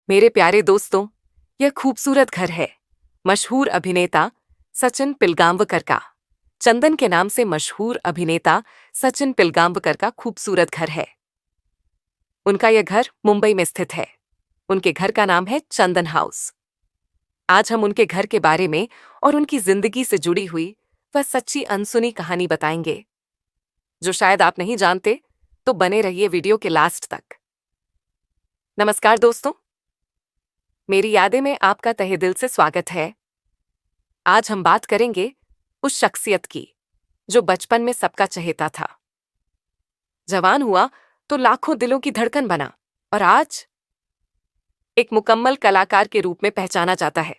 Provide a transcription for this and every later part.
मेरे प्यारे दोस्तों, यह खूबसूरत घर है मशहूर अभिनेता सचिन पिलगांवकर का। चंदन के नाम से मशहूर अभिनेता सचिन पिलगांवकर का खूबसूरत घर है। उनका यह घर मुंबई में स्थित है। उनके घर का नाम है चंदन हाउस। आज हम उनके घर के बारे में और उनकी जिंदगी से जुड़ी हुई वह सच्ची अनसुनी कहानी बताएंगे, जो शायद आप नहीं जानते। तो बने रहिए वीडियो के लास्ट तक। नमस्कार दोस्तों, मेरी यादें में आपका तहे दिल से स्वागत है। आज हम बात करेंगे उस शख्सियत की जो बचपन में सबका चहेता था। जवान हुआ तो लाखों दिलों की धड़कन बना और आज एक मुकम्मल कलाकार के रूप में पहचाना जाता है।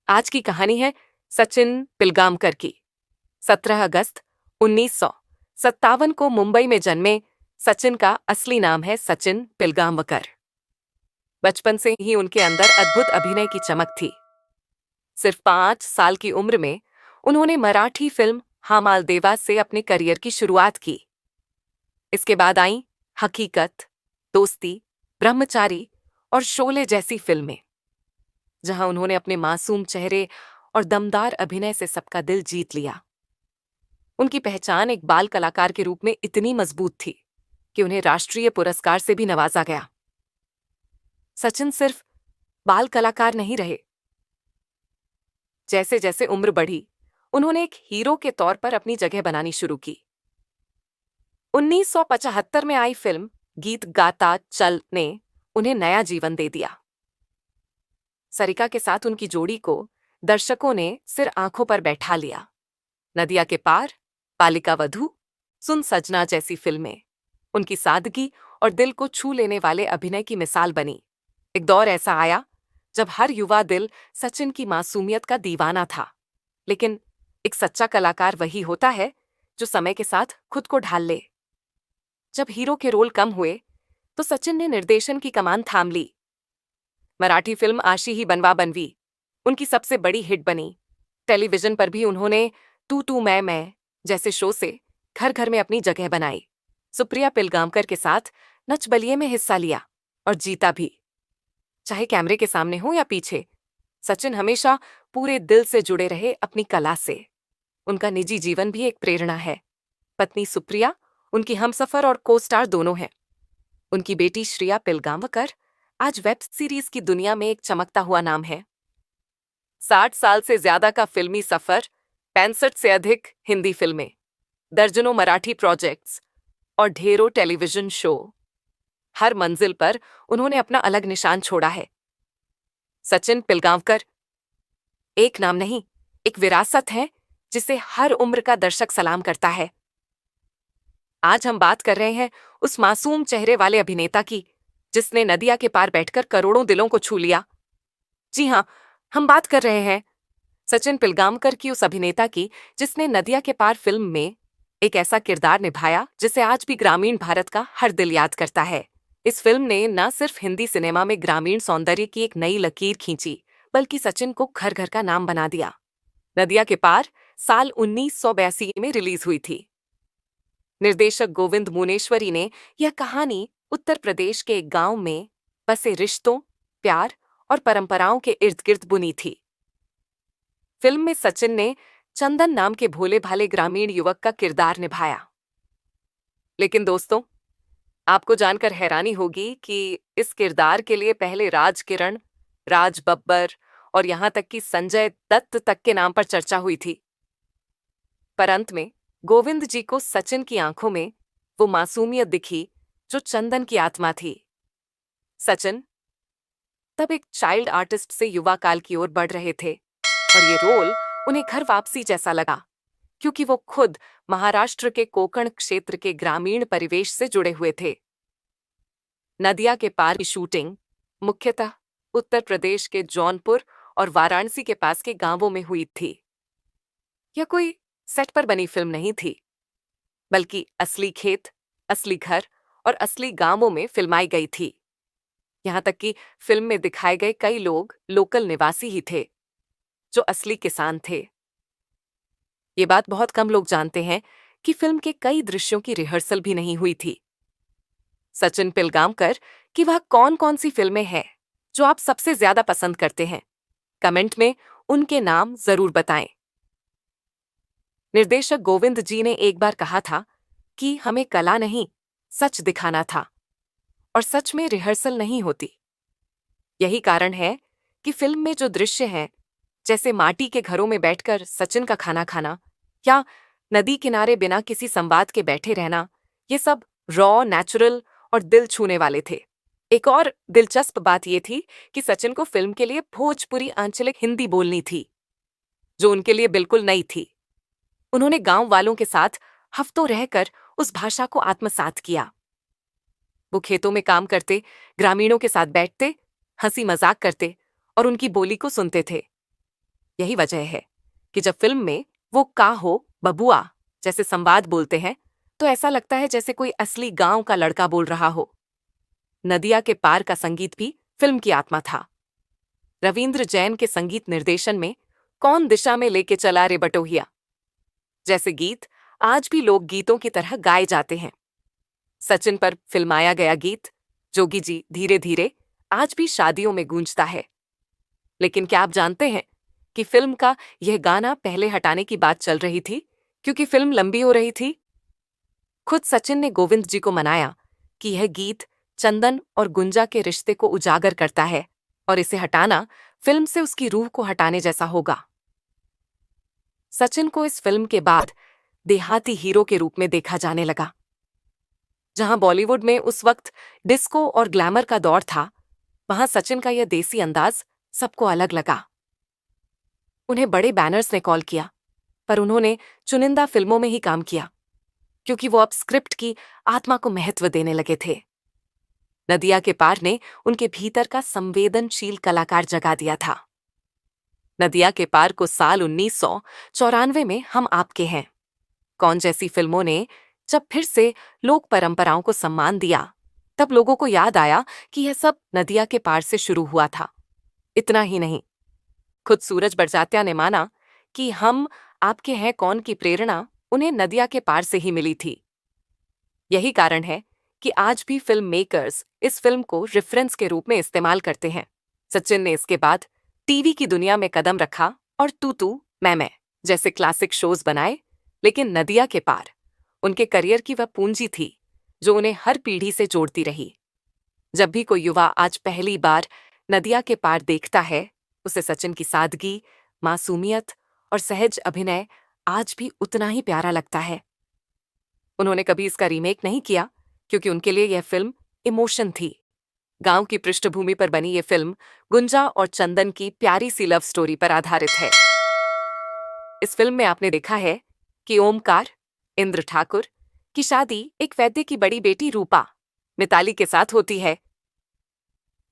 आज की कहानी है सचिन पिलगांवकर की। 17 अगस्त 1957 को मुंबई में जन्मे सचिन का असली नाम है सचिन पिलगांवकर। बचपन से ही उनके अंदर अद्भुत अभिनय की चमक थी। सिर्फ 5 साल की उम्र में उन्होंने मराठी फिल्म हमाल देवा से अपने करियर की शुरुआत की। इसके बाद आईं हकीकत, दोस्ती, ब्रह्मचारी और शोले जैसी फिल्में, जहां उन्होंने अपने मासूम चेहरे और दमदार अभिनय से सबका दिल जीत लिया। उनकी पहचान एक बाल कलाकार के रूप में इतनी मजबूत थी कि उन्हें राष्ट्रीय पुरस्कार से भी नवाजा गया। सचिन सिर्फ बाल कलाकार नहीं रहे। जैसे जैसे उम्र बढ़ी, उन्होंने एक हीरो के तौर पर अपनी जगह बनानी शुरू की। 1975 में आई फिल्म गीत गाता चल ने उन्हें नया जीवन दे दिया। सरिका के साथ उनकी जोड़ी को दर्शकों ने सिर आंखों पर बैठा लिया। नदिया के पार, बालिका वधू, सुन सजना जैसी फिल्में उनकी सादगी और दिल को छू लेने वाले अभिनय की मिसाल बनी। एक दौर ऐसा आया जब हर युवा दिल सचिन की मासूमियत का दीवाना था। लेकिन एक सच्चा कलाकार वही होता है जो समय के साथ खुद को ढाल ले। जब हीरो के रोल कम हुए तो सचिन ने निर्देशन की कमान थाम ली। मराठी फिल्म आशी ही बनवा बनवी उनकी सबसे बड़ी हिट बनी। टेलीविजन पर भी उन्होंने तू तू मैं जैसे शो से घर घर में अपनी जगह बनाई। सुप्रिया पिलगांवकर के साथ नच बलिए में हिस्सा लिया और जीता भी। चाहे कैमरे के सामने हो या पीछे, सचिन हमेशा पूरे दिल से जुड़े रहे अपनी कला से। उनका निजी जीवन भी एक प्रेरणा है। पत्नी सुप्रिया उनकी हमसफर और को स्टार दोनों हैं। उनकी बेटी श्रिया पिलगांवकर आज वेब सीरीज की दुनिया में एक चमकता हुआ नाम है। 60 साल से ज्यादा का फिल्मी सफर, 65 से अधिक हिंदी फिल्में, दर्जनों मराठी प्रोजेक्ट्स और ढेरों टेलीविजन शो। हर मंजिल पर उन्होंने अपना अलग निशान छोड़ा है। सचिन पिलगांवकर एक नाम नहीं, एक विरासत है जिसे हर उम्र का दर्शक सलाम करता है। आज हम बात कर रहे हैं उस मासूम चेहरे वाले अभिनेता की जिसने नदिया के पार बैठकर करोड़ों दिलों को छू लिया। जी हां, हम बात कर रहे हैं सचिन पिलगांवकर की, उस अभिनेता की जिसने नदिया के पार फिल्म में एक ऐसा किरदार निभाया जिसे आज भी ग्रामीण भारत का हर दिल याद करता है। इस फिल्म ने न सिर्फ हिंदी सिनेमा में ग्रामीण सौंदर्य की एक नई लकीर खींची, बल्कि सचिन को घर घर का नाम बना दिया। नदिया के पार साल 1982 में रिलीज हुई थी। निर्देशक गोविंद मुनेश्वरी ने यह कहानी उत्तर प्रदेश के एक गांव में बसे रिश्तों, प्यार और परंपराओं के इर्द गिर्द बुनी थी। फिल्म में सचिन ने चंदन नाम के भोले भाले ग्रामीण युवक का किरदार निभाया। लेकिन दोस्तों, आपको जानकर हैरानी होगी कि इस किरदार के लिए पहले राज किरण, राज बब्बर और यहां तक कि संजय दत्त तक के नाम पर चर्चा हुई थी। पर अंत में गोविंद जी को सचिन की आंखों में वो मासूमियत दिखी जो चंदन की आत्मा थी। सचिन तब एक चाइल्ड आर्टिस्ट से युवा काल की ओर बढ़ रहे थे और ये रोल उन्हें घर वापसी जैसा लगा, क्योंकि वो खुद महाराष्ट्र के कोंकण क्षेत्र के ग्रामीण परिवेश से जुड़े हुए थे। नदिया के पार की शूटिंग मुख्यतः उत्तर प्रदेश के जौनपुर और वाराणसी के पास के गांवों में हुई थी। यह कोई सेट पर बनी फिल्म नहीं थी, बल्कि असली खेत, असली घर और असली गांवों में फिल्माई गई थी। यहां तक कि फिल्म में दिखाए गए कई लोग लोकल निवासी ही थे, जो असली किसान थे। ये बात बहुत कम लोग जानते हैं कि फिल्म के कई दृश्यों की रिहर्सल भी नहीं हुई थी। सचिन पिलगांवकर कि वह कौन कौन सी फिल्में हैं जो आप सबसे ज्यादा पसंद करते हैं। कमेंट में उनके नाम जरूर बताएं। निर्देशक गोविंद जी ने एक बार कहा था कि हमें कला नहीं, सच दिखाना था, और सच में रिहर्सल नहीं होती। यही कारण है कि फिल्म में जो दृश्य हैं, जैसे माटी के घरों में बैठकर सचिन का खाना खाना या नदी किनारे बिना किसी संवाद के बैठे रहना, ये सब रॉ, नेचुरल और दिल छूने वाले थे। एक और दिलचस्प बात ये थी कि सचिन को फिल्म के लिए भोजपुरी आंचलिक हिंदी बोलनी थी, जो उनके लिए बिल्कुल नई थी। उन्होंने गांव वालों के साथ हफ्तों रहकर उस भाषा को आत्मसात किया। वो खेतों में काम करते, ग्रामीणों के साथ बैठते, हंसी मजाक करते और उनकी बोली को सुनते थे। यही वजह है कि जब फिल्म में वो का हो बबुआ जैसे संवाद बोलते हैं तो ऐसा लगता है जैसे कोई असली गांव का लड़का बोल रहा हो। नदिया के पार का संगीत भी फिल्म की आत्मा था। रविंद्र जैन के संगीत निर्देशन में कौन दिशा में लेके चला रे बटोहिया जैसे गीत आज भी लोक गीतों की तरह गाए जाते हैं। सचिन पर फिल्माया गया गीत जोगी जी धीरे धीरे आज भी शादियों में गूंजता है। लेकिन क्या आप जानते हैं कि फिल्म का यह गाना पहले हटाने की बात चल रही थी क्योंकि फिल्म लंबी हो रही थी। खुद सचिन ने गोविंद जी को मनाया कि यह गीत चंदन और गुंजा के रिश्ते को उजागर करता है और इसे हटाना फिल्म से उसकी रूह को हटाने जैसा होगा। सचिन को इस फिल्म के बाद देहाती हीरो के रूप में देखा जाने लगा। जहां बॉलीवुड में उस वक्त डिस्को और ग्लैमर का दौर था, वहां सचिन का यह देसी अंदाज सबको अलग लगा। उन्हें बड़े बैनर्स ने कॉल किया, पर उन्होंने चुनिंदा फिल्मों में ही काम किया क्योंकि वो अब स्क्रिप्ट की आत्मा को महत्व देने लगे थे। नदिया के पार ने उनके भीतर का संवेदनशील कलाकार जगा दिया था। नदिया के पार को साल 1994 में हम आपके हैं कौन जैसी फिल्मों ने जब फिर से लोक परंपराओं को सम्मान दिया, तब लोगों को याद आया कि यह सब नदिया के पार से शुरू हुआ था। इतना ही नहीं, खुद सूरज बड़जात्या ने माना कि हम आपके हैं कौन की प्रेरणा उन्हें नदिया के पार से ही मिली थी। यही कारण है कि आज भी फिल्म मेकर्स इस फिल्म को रेफरेंस के रूप में इस्तेमाल करते हैं। सचिन ने इसके बाद टीवी की दुनिया में कदम रखा और तू तू मैं जैसे क्लासिक शोज बनाए, लेकिन नदिया के पार उनके करियर की वह पूंजी थी जो उन्हें हर पीढ़ी से जोड़ती रही। जब भी कोई युवा आज पहली बार नदिया के पार देखता है, उसे सचिन की सादगी, मासूमियत और सहज अभिनय आज भी उतना ही प्यारा लगता है। उन्होंने कभी इसका रीमेक नहीं किया क्योंकि उनके लिए यह फिल्म इमोशन थी। गांव की पृष्ठभूमि पर बनी यह फिल्म गुंजा और चंदन की प्यारी सी लव स्टोरी पर आधारित है। इस फिल्म में आपने देखा है कि ओमकार, इंद्र ठाकुर की शादी एक वैद्य की बड़ी बेटी रूपा, मिताली के साथ होती है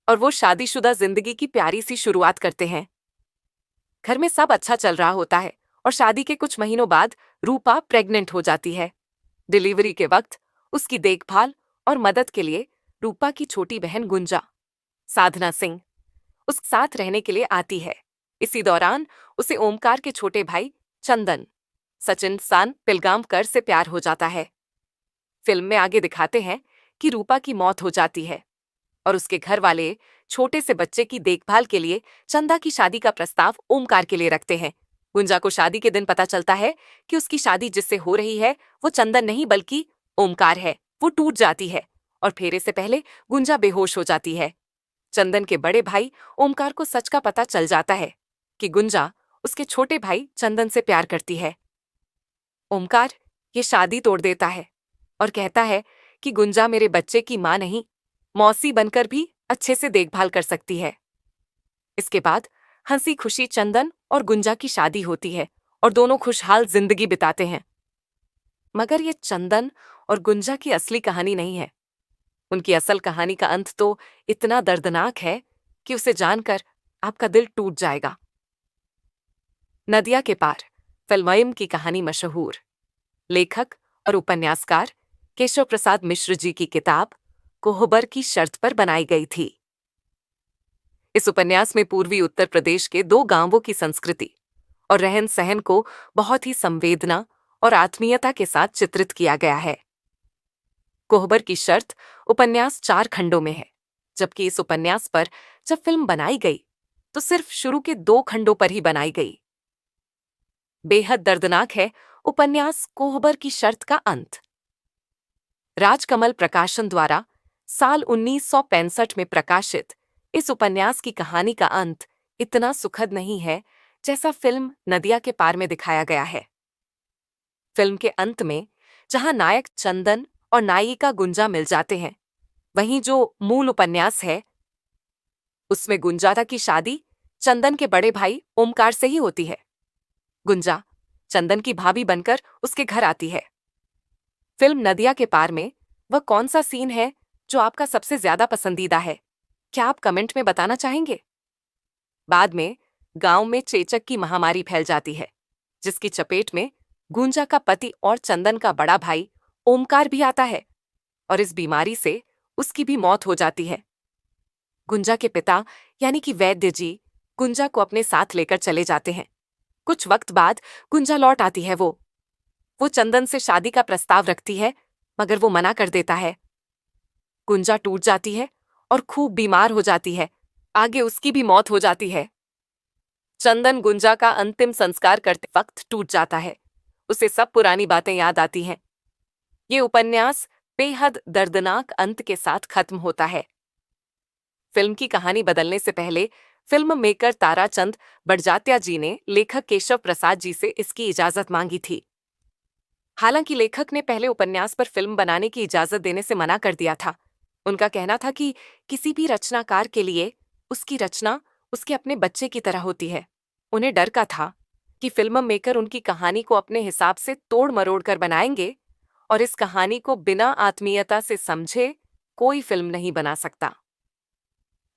और वो शादीशुदा जिंदगी की प्यारी सी शुरुआत करते हैं। घर में सब अच्छा चल रहा होता है और शादी के कुछ महीनों बाद रूपा प्रेग्नेंट हो जाती है। डिलीवरी के वक्त उसकी देखभाल और मदद के लिए रूपा की छोटी बहन गुंजा, साधना सिंह, उसके साथ रहने के लिए आती है। इसी दौरान उसे ओमकार के छोटे भाई चंदन, सचिन सान पिलगामकर से प्यार हो जाता है। फिल्म में आगे दिखाते हैं कि रूपा की मौत हो जाती है और उसके घर वाले छोटे से बच्चे की देखभाल के लिए चंदा की शादी का प्रस्ताव ओमकार के लिए रखते हैं। गुंजा को शादी के दिन पता चलता है कि उसकी शादी जिससे हो रही है वो चंदन नहीं बल्कि ओमकार है। वो टूट जाती है और फेरे से पहले गुंजा बेहोश हो जाती है। चंदन के बड़े भाई ओमकार को सच का पता चल जाता है कि गुंजा उसके छोटे भाई चंदन से प्यार करती है। ओमकार ये शादी तोड़ देता है और कहता है कि गुंजा मेरे बच्चे की मां नहीं, मौसी बनकर भी अच्छे से देखभाल कर सकती है। इसके बाद हंसी खुशी चंदन और गुंजा की शादी होती है और दोनों खुशहाल जिंदगी बिताते हैं। मगर ये चंदन और गुंजा की असली कहानी नहीं है। उनकी असल कहानी का अंत तो इतना दर्दनाक है कि उसे जानकर आपका दिल टूट जाएगा। नदिया के पार फिल्मयम की कहानी मशहूर लेखक और उपन्यासकार केशव प्रसाद मिश्र जी की किताब कोहबर की शर्त पर बनाई गई थी। इस उपन्यास में पूर्वी उत्तर प्रदेश के 2 गांवों की संस्कृति और रहन सहन को बहुत ही संवेदना और आत्मीयता के साथ चित्रित किया गया है। कोहबर की शर्त उपन्यास 4 खंडों में है जबकि इस उपन्यास पर जब फिल्म बनाई गई तो सिर्फ शुरू के 2 खंडों पर ही बनाई गई। बेहद दर्दनाक है उपन्यास कोहबर की शर्त का अंत। राजकमल प्रकाशन द्वारा साल 1965 में प्रकाशित इस उपन्यास की कहानी का अंत इतना सुखद नहीं है जैसा फिल्म नदिया के पार में दिखाया गया है। फिल्म के अंत में जहां नायक चंदन और नायिका गुंजा मिल जाते हैं, वहीं जो मूल उपन्यास है उसमें गुंजादा की शादी चंदन के बड़े भाई ओमकार से ही होती है। गुंजा चंदन की भाभी बनकर उसके घर आती है। फिल्म नदिया के पार में वह कौन सा सीन है जो आपका सबसे ज्यादा पसंदीदा है? क्या आप कमेंट में बताना चाहेंगे? बाद में गांव में चेचक की महामारी फैल जाती है, जिसकी चपेट में गुंजा का पति और चंदन का बड़ा भाई ओमकार भी आता है और इस बीमारी से उसकी भी मौत हो जाती है। गुंजा के पिता यानी कि वैद्य जी गुंजा को अपने साथ लेकर चले जाते हैं। कुछ वक्त बाद गुंजा लौट आती है। वो चंदन से शादी का प्रस्ताव रखती है, मगर वो मना कर देता है। गुंजा टूट जाती है और खूब बीमार हो जाती है। आगे उसकी भी मौत हो जाती है। चंदन गुंजा का अंतिम संस्कार करते वक्त टूट जाता है। उसे सब पुरानी बातें याद आती हैं। ये उपन्यास बेहद दर्दनाक अंत के साथ खत्म होता है। फिल्म की कहानी बदलने से पहले फिल्म मेकर ताराचंद बड़जात्या जी ने लेखक केशव प्रसाद जी से इसकी इजाजत मांगी थी। हालांकि लेखक ने पहले उपन्यास पर फिल्म बनाने की इजाजत देने से मना कर दिया था। उनका कहना था कि किसी भी रचनाकार के लिए उसकी रचना उसके अपने बच्चे की तरह होती है। उन्हें डर का था कि फिल्म मेकर उनकी कहानी को अपने हिसाब से तोड़ मरोड़ कर बनाएंगे और इस कहानी को बिना आत्मीयता से समझे कोई फिल्म नहीं बना सकता।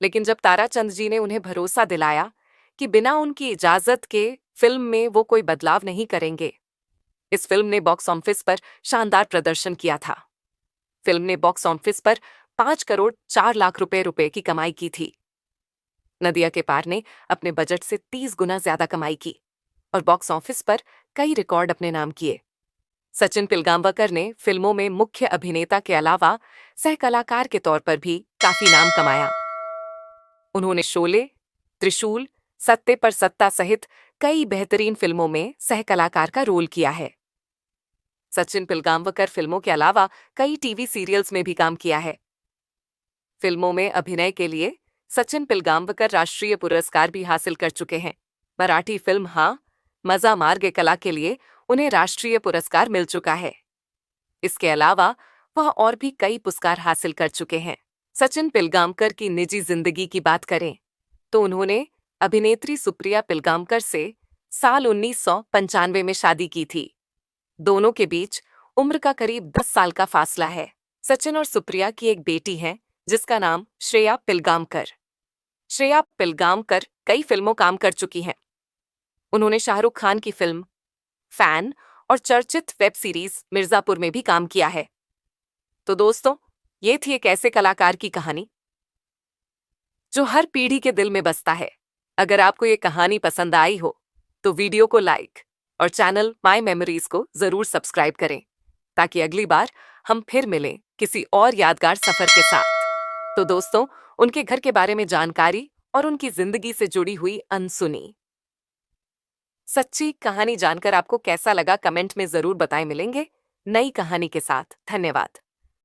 लेकिन जब ताराचंद जी ने उन्हें भरोसा दिलाया कि बिना उनकी इजाजत के फिल्म में वो कोई बदलाव नहीं करेंगे, इस फिल्म ने बॉक्स ऑफिस पर शानदार प्रदर्शन किया था। फिल्म ने बॉक्स ऑफिस पर 5 करोड़ 4 लाख रुपए की कमाई की थी। नदिया के पार ने अपने बजट से 30 गुना ज्यादा कमाई की और बॉक्स ऑफिस पर कई रिकॉर्ड अपने नाम किए। सचिन पिलगांवकर ने फिल्मों में मुख्य अभिनेता के अलावा सह कलाकार के तौर पर भी काफी नाम कमाया। उन्होंने शोले, त्रिशूल, सत्ते पर सत्ता सहित कई बेहतरीन फिल्मों में सह कलाकार का रोल किया है। सचिन पिलगांवकर फिल्मों के अलावा कई टीवी सीरियल्स में भी काम किया है। फिल्मों में अभिनय के लिए सचिन पिलगांवकर राष्ट्रीय पुरस्कार भी हासिल कर चुके हैं। मराठी फिल्म हाँ मजा मार्गे कला के लिए उन्हें राष्ट्रीय पुरस्कार मिल चुका है। इसके अलावा वह और भी कई पुरस्कार हासिल कर चुके हैं। सचिन पिलगांवकर की निजी जिंदगी की बात करें तो उन्होंने अभिनेत्री सुप्रिया पिलगांवकर से साल 1995 में शादी की थी। दोनों के बीच उम्र का करीब 10 साल का फासला है। सचिन और सुप्रिया की एक बेटी है जिसका नाम श्रेया पिलगांवकर। श्रेया पिलगांवकर कई फिल्मों काम कर चुकी हैं। उन्होंने शाहरुख खान की फिल्म फैन और चर्चित वेब सीरीज मिर्जापुर में भी काम किया है। तो दोस्तों, ये थी एक ऐसे कलाकार की कहानी जो हर पीढ़ी के दिल में बसता है। अगर आपको ये कहानी पसंद आई हो तो वीडियो को लाइक और चैनल माय मेमोरीज को जरूर सब्सक्राइब करें ताकि अगली बार हम फिर मिलें किसी और यादगार सफर के साथ। तो दोस्तों, उनके घर के बारे में जानकारी और उनकी जिंदगी से जुड़ी हुई अनसुनी सच्ची कहानी जानकर आपको कैसा लगा कमेंट में जरूर बताएं। मिलेंगे नई कहानी के साथ। धन्यवाद।